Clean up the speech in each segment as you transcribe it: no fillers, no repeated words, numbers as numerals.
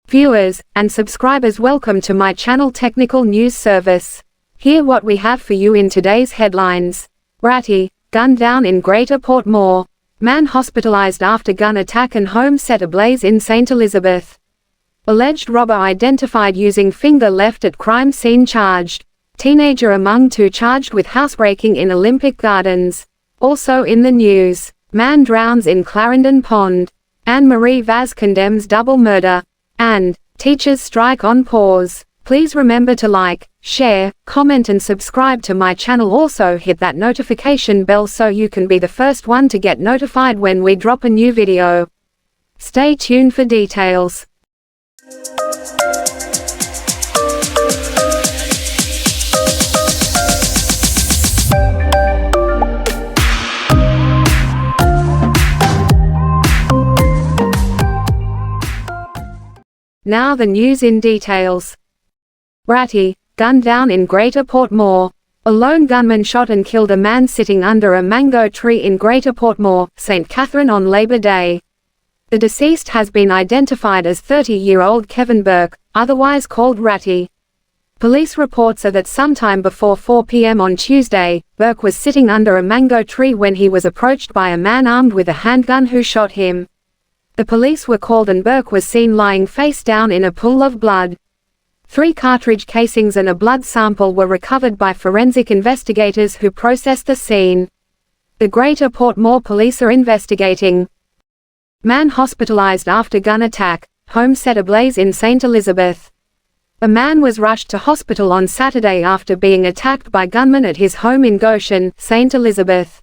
Viewers and subscribers, welcome to my channel Technical News Service. Here what we have for you in today's headlines. Ratty, gunned down in Greater Portmore. Man hospitalized after gun attack and home set ablaze in St. Elizabeth. Alleged robber identified using finger left at crime scene charged. Teenager among two charged with housebreaking in Olympic Gardens. Also in the news, man drowns in Clarendon Pond. Anne-Marie Vaz condemns double murder. And, teachers strike on pause. Please remember to like, share, comment and subscribe to my channel. Also hit that notification bell so you can be the first one to get notified when we drop a new video. Stay tuned for details. Now the news in details. Ratty, gunned down in Greater Portmore. A lone gunman shot and killed a man sitting under a mango tree in Greater Portmore, St. Catherine on Labor Day. The deceased has been identified as 30-year-old Kevin Burke, otherwise called Ratty. Police reports are that sometime before 4 p.m. on Tuesday, Burke was sitting under a mango tree when he was approached by a man armed with a handgun who shot him. The police were called and Burke was seen lying face down in a pool of blood. 3 cartridge casings and a blood sample were recovered by forensic investigators who processed the scene. The Greater Portmore police are investigating. Man hospitalized after gun attack, home set ablaze in St. Elizabeth. A man was rushed to hospital on Saturday after being attacked by gunmen at his home in Gvnn, St. Elizabeth.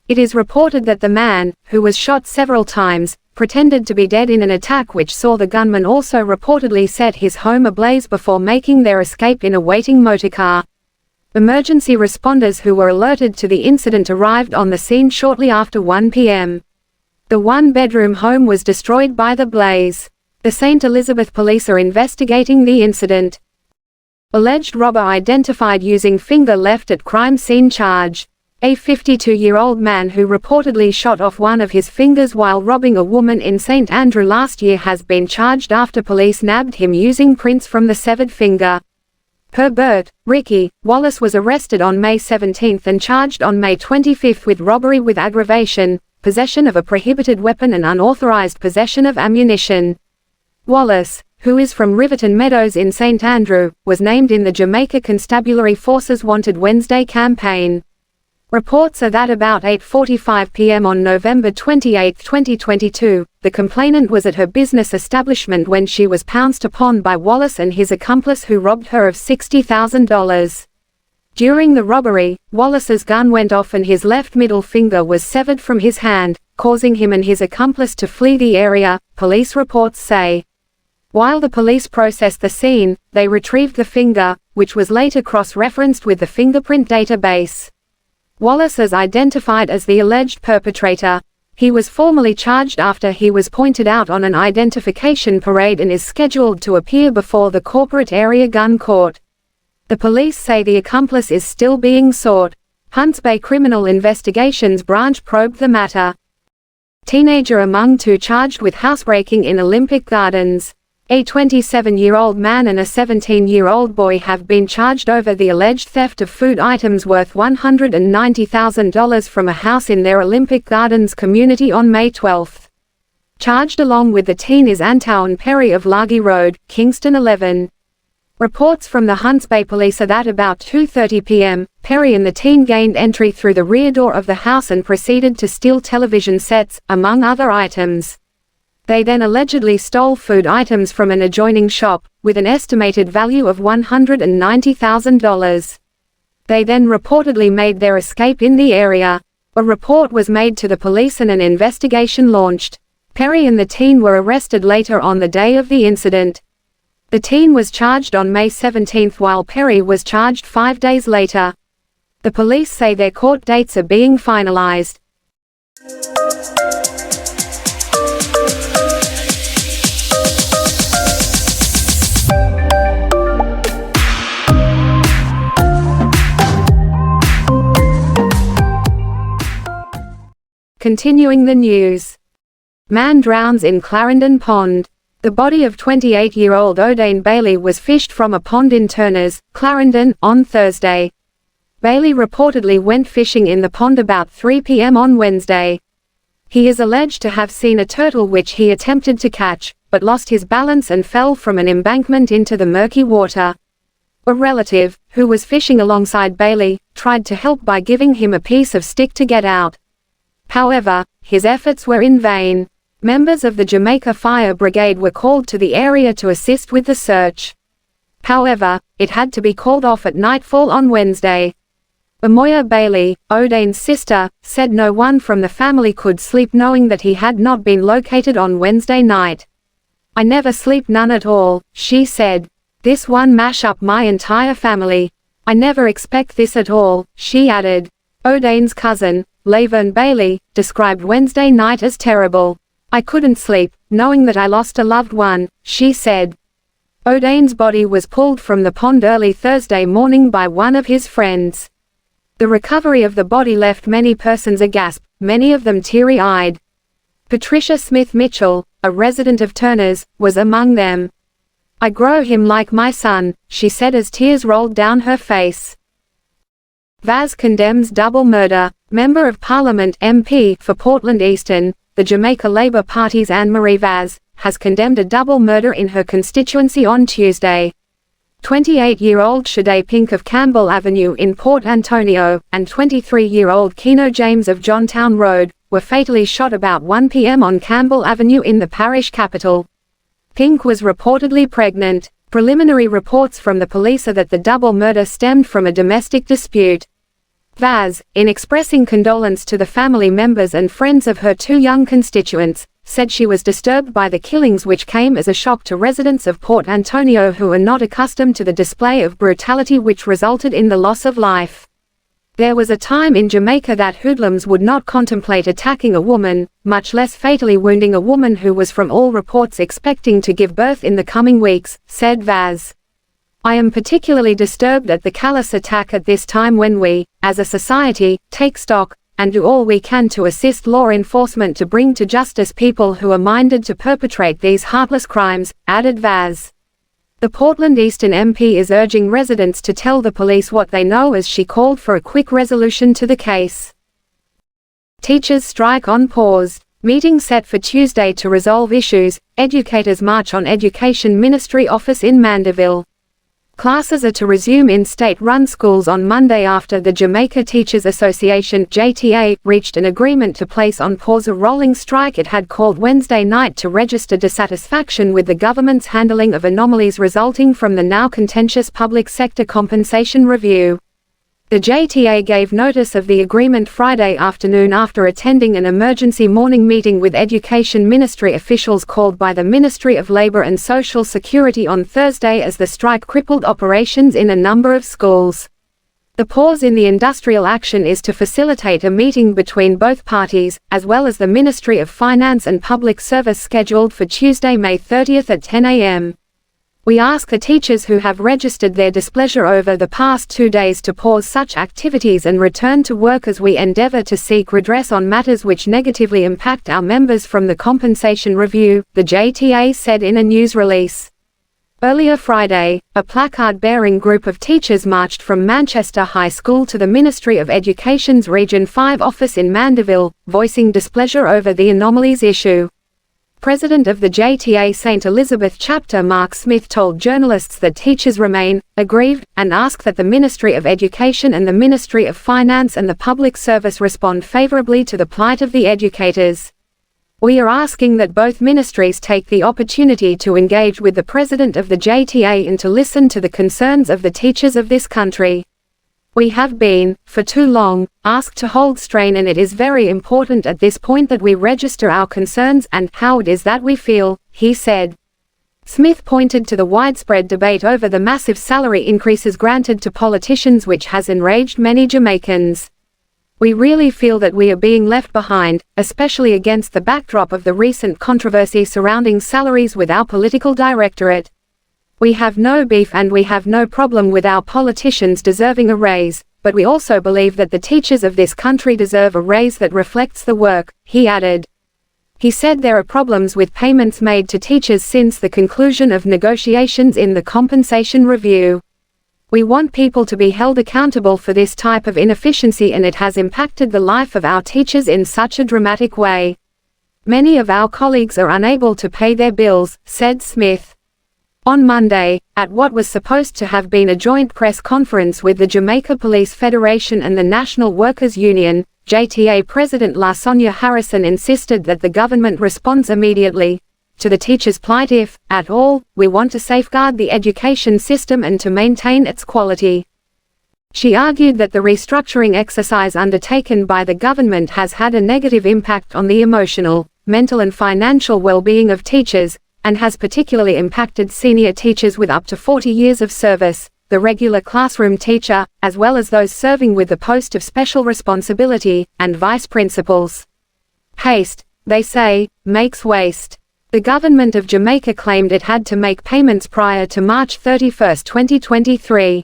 It is reported that the man, who was shot several times, pretended to be dead in an attack which saw the gunman also reportedly set his home ablaze before making their escape in a waiting motorcar. Emergency responders who were alerted to the incident arrived on the scene shortly after 1 p.m. The one-bedroom home was destroyed by the blaze. The St. Elizabeth police are investigating the incident. Alleged robber identified using finger left at crime scene charge. A 52-year-old man who reportedly shot off one of his fingers while robbing a woman in St. Andrew last year has been charged after police nabbed him using prints from the severed finger. Herbert Ricky Wallace was arrested on May 17 and charged on May 25 with robbery with aggravation, possession of a prohibited weapon and unauthorized possession of ammunition. Wallace, who is from Riverton Meadows in St. Andrew, was named in the Jamaica Constabulary Force's Wanted Wednesday campaign. Reports are that about 8:45 p.m. on November 28, 2022, the complainant was at her business establishment when she was pounced upon by Wallace and his accomplice who robbed her of $60,000. During the robbery, Wallace's gun went off and his left middle finger was severed from his hand, causing him and his accomplice to flee the area, police reports say. While the police processed the scene, they retrieved the finger, which was later cross-referenced with the fingerprint database. Wallace is identified as the alleged perpetrator. He was formally charged after he was pointed out on an identification parade and is scheduled to appear before the Corporate Area Gun Court. The police say the accomplice is still being sought. Hunts Bay Criminal Investigations Branch probed the matter. Teenager among two charged with housebreaking in Olympic Gardens. A 27-year-old man and a 17-year-old boy have been charged over the alleged theft of food items worth $190,000 from a house in their Olympic Gardens community on May 12. Charged along with the teen is Antoine Perry of Largy Road, Kingston 11. Reports from the Hunts Bay police are that about 2:30 p.m., Perry and the teen gained entry through the rear door of the house and proceeded to steal television sets, among other items. They then allegedly stole food items from an adjoining shop, with an estimated value of $190,000. They then reportedly made their escape in the area. A report was made to the police and an investigation launched. Perry and the teen were arrested later on the day of the incident. The teen was charged on May 17 while Perry was charged 5 days later. The police say their court dates are being finalized. Continuing the news. Man drowns in Clarendon Pond. The body of 28-year-old O'Dane Bailey was fished from a pond in Turners, Clarendon, on Thursday. Bailey reportedly went fishing in the pond about 3 p.m. on Wednesday. He is alleged to have seen a turtle which he attempted to catch, but lost his balance and fell from an embankment into the murky water. A relative, who was fishing alongside Bailey, tried to help by giving him a piece of stick to get out. However, his efforts were in vain. Members of the Jamaica Fire Brigade were called to the area to assist with the search. However, it had to be called off at nightfall on Wednesday. Amoya Bailey, O'Dane's sister, said no one from the family could sleep knowing that he had not been located on Wednesday night. "I never sleep none at all," she said. "This one mash up my entire family. I never expect this at all," she added. O'Dane's cousin, Laverne Bailey, described Wednesday night as terrible. "I couldn't sleep, knowing that I lost a loved one," she said. O'Dane's body was pulled from the pond early Thursday morning by one of his friends. The recovery of the body left many persons aghast, many of them teary-eyed. Patricia Smith Mitchell, a resident of Turners, was among them. "I grow him like my son," she said as tears rolled down her face. Vaz condemns double murder. Member of Parliament (MP) for Portland Eastern, the Jamaica Labour Party's Anne-Marie Vaz, has condemned a double murder in her constituency on Tuesday. 28-year-old Shade Pink of Campbell Avenue in Port Antonio, and 23-year-old Keno James of Johntown Road, were fatally shot about 1 p.m. on Campbell Avenue in the parish capital. Pink was reportedly pregnant. Preliminary reports from the police are that the double murder stemmed from a domestic dispute. Vaz, in expressing condolence to the family members and friends of her two young constituents, said she was disturbed by the killings which came as a shock to residents of Port Antonio who are not accustomed to the display of brutality which resulted in the loss of life. "There was a time in Jamaica that hoodlums would not contemplate attacking a woman, much less fatally wounding a woman who was from all reports expecting to give birth in the coming weeks," said Vaz. "I am particularly disturbed at the callous attack at this time when we, as a society, take stock, and do all we can to assist law enforcement to bring to justice people who are minded to perpetrate these heartless crimes," added Vaz. The Portland Eastern MP is urging residents to tell the police what they know as she called for a quick resolution to the case. Teachers strike on pause. Meeting set for Tuesday to resolve issues. Educators march on Education Ministry office in Mandeville. Classes are to resume in state-run schools on Monday after the Jamaica Teachers Association (JTA) reached an agreement to place on pause a rolling strike it had called Wednesday night to register dissatisfaction with the government's handling of anomalies resulting from the now contentious public sector compensation review. The JTA gave notice of the agreement Friday afternoon after attending an emergency morning meeting with Education Ministry officials called by the Ministry of Labour and Social Security on Thursday as the strike crippled operations in a number of schools. The pause in the industrial action is to facilitate a meeting between both parties, as well as the Ministry of Finance and Public Service scheduled for Tuesday, May 30 at 10 a.m. "We ask the teachers who have registered their displeasure over the past 2 days to pause such activities and return to work as we endeavor to seek redress on matters which negatively impact our members from the compensation review," the JTA said in a news release. Earlier Friday, a placard-bearing group of teachers marched from Manchester High School to the Ministry of Education's Region 5 office in Mandeville, voicing displeasure over the anomalies issue. President of the JTA St. Elizabeth chapter Mark Smith told journalists that teachers remain aggrieved and asked that the Ministry of Education and the Ministry of Finance and the Public Service respond favorably to the plight of the educators. "We are asking that both ministries take the opportunity to engage with the President of the JTA and to listen to the concerns of the teachers of this country. We have been, for too long, asked to hold strain, and it is very important at this point that we register our concerns and how it is that we feel," he said. Smith pointed to the widespread debate over the massive salary increases granted to politicians which has enraged many Jamaicans. "We really feel that we are being left behind, especially against the backdrop of the recent controversy surrounding salaries with our political directorate. We have no beef and we have no problem with our politicians deserving a raise, but we also believe that the teachers of this country deserve a raise that reflects the work," he added. He said there are problems with payments made to teachers since the conclusion of negotiations in the compensation review. We want people to be held accountable for this type of inefficiency, and it has impacted the life of our teachers in such a dramatic way. Many of our colleagues are unable to pay their bills, said Smith. On Monday, at what was supposed to have been a joint press conference with the Jamaica Police Federation and the National Workers Union, JTA President LaSonia Harrison insisted that the government responds immediately to the teachers' plight if, at all, we want to safeguard the education system and to maintain its quality. She argued that the restructuring exercise undertaken by the government has had a negative impact on the emotional, mental and financial well-being of teachers, and has particularly impacted senior teachers with up to 40 years of service, the regular classroom teacher, as well as those serving with the post of special responsibility, and vice principals. Haste, they say, makes waste. The government of Jamaica claimed it had to make payments prior to March 31, 2023.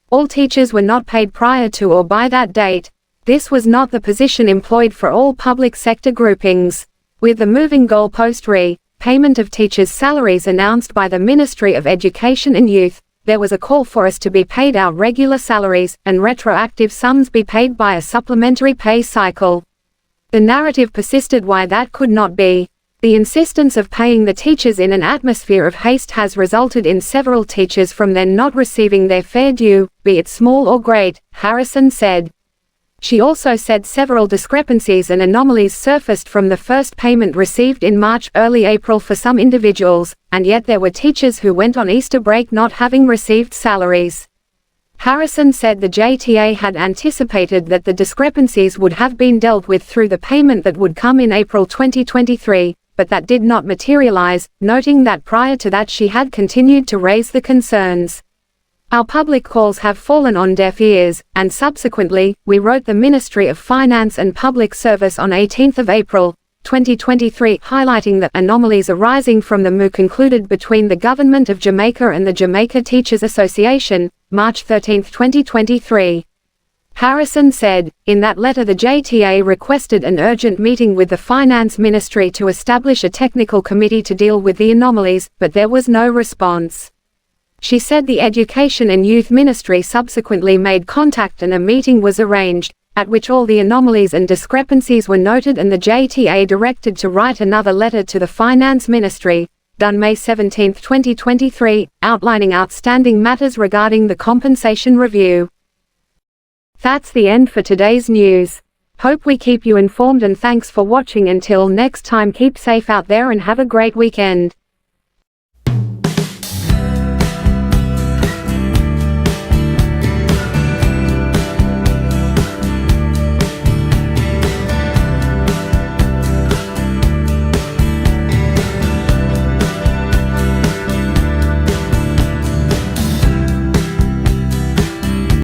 All teachers were not paid prior to or by that date. This was not the position employed for all public sector groupings. With the moving goalpost payment of teachers' salaries announced by the Ministry of Education and Youth, there was a call for us to be paid our regular salaries, and retroactive sums be paid by a supplementary pay cycle. The narrative persisted why that could not be. The insistence of paying the teachers in an atmosphere of haste has resulted in several teachers from then not receiving their fair due, be it small or great, Harrison said. She also said several discrepancies and anomalies surfaced from the first payment received in March-early April for some individuals, and yet there were teachers who went on Easter break not having received salaries. Harrison said the JTA had anticipated that the discrepancies would have been dealt with through the payment that would come in April 2023, but that did not materialize, noting that prior to that she had continued to raise the concerns. Our public calls have fallen on deaf ears, and subsequently, we wrote the Ministry of Finance and Public Service on 18 April, 2023, highlighting the anomalies arising from the MOU concluded between the Government of Jamaica and the Jamaica Teachers Association, March 13, 2023. Harrison said, in that letter the JTA requested an urgent meeting with the Finance Ministry to establish a technical committee to deal with the anomalies, but there was no response. She said the Education and Youth Ministry subsequently made contact and a meeting was arranged, at which all the anomalies and discrepancies were noted and the JTA directed to write another letter to the Finance Ministry, done May 17, 2023, outlining outstanding matters regarding the compensation review. That's the end for today's news. Hope we keep you informed and thanks for watching. Until next time, keep safe out there and have a great weekend.